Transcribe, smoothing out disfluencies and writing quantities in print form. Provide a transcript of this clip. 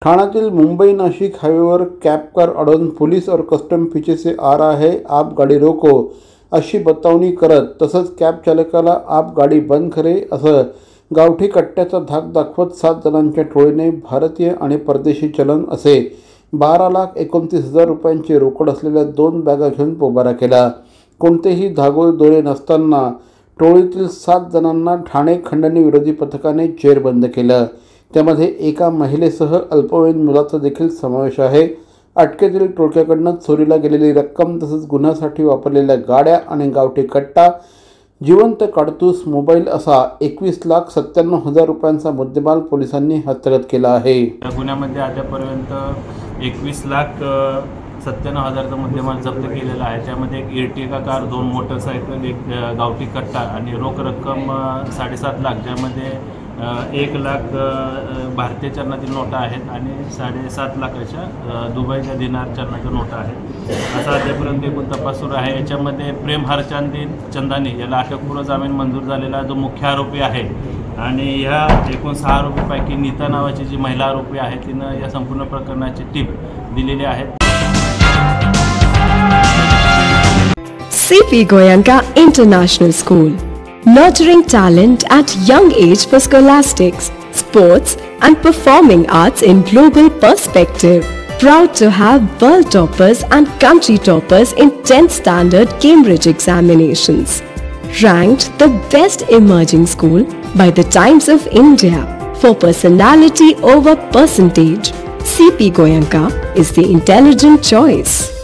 ठाण्यातील मुंबई नाशिक हायवेवर cab car अडवून पोलीस और कस्टम पीछे से आ रहा है, आप गाडी रोको अशी बतावणी करत तसंच कॅब चालकाला आप गाडी बंद करे असं गावठी कट्ट्याचा धाक दाखवत 7 जणांच्या टोळीने भारतीय आणि परदेशी चलन असे 12,29,000 रुपयांची रोकड असलेल्या 2 बॅगा घेऊन पोबारा केला। कोणतेही धागोदोरे नसताना टोळीतील 7 जणांना ठाणे खंडणी विरोधी पथकाने जेरबंद केलं। त्यामध्ये एका महिलेसह अल्पवयीन मुलाचा देखील समावेश आहे। अटकेतील टोळक्याकडून चोरीला गेलेली रक्कम तसंच गुन्ह्यासाठी वापरलेल्या गाड्या आणि गावठी कट्टा, जिवंत काडतूस, मोबाईल असा 21,97,000 रुपयांचा मुद्देमाल पोलिसांनी हस्तगत केला आहे। या गुन्ह्यामध्ये आतापर्यंत 21,97,000चा मुद्देमाल जप्त केलेला आहे। त्यामध्ये एक इर्टिगा कार, 2 मोटरसायकल, एक गावठी कट्टा आणि रोख रक्कम 7.5 लाख, ज्यामध्ये 1 लाख भारतीय चलनातील नोटा आहेत आणि 7.5 लाखाच्या दुबईच्या दिनार चलनाच्या नोटा आहेत। असा आतापर्यंत एकूण तपास सुरू आहे। याच्यामध्ये प्रेम हरचंदानी याला अटकपूर्व जामीन मंजूर झालेला जो मुख्य आरोपी आहे आणि ह्या एकूण 6 आरोपीपैकी नीता नावाची जी महिला आरोपी आहे तिनं या संपूर्ण प्रकरणाची टीप दिलेली आहे। CP Goenka International School, nurturing talent at young age for scholastics, sports and performing arts in global perspective. Proud to have world toppers and country toppers in 10th standard Cambridge examinations. Ranked the best emerging school by the Times of India for personality over percentage, CP Goenka is the intelligent choice.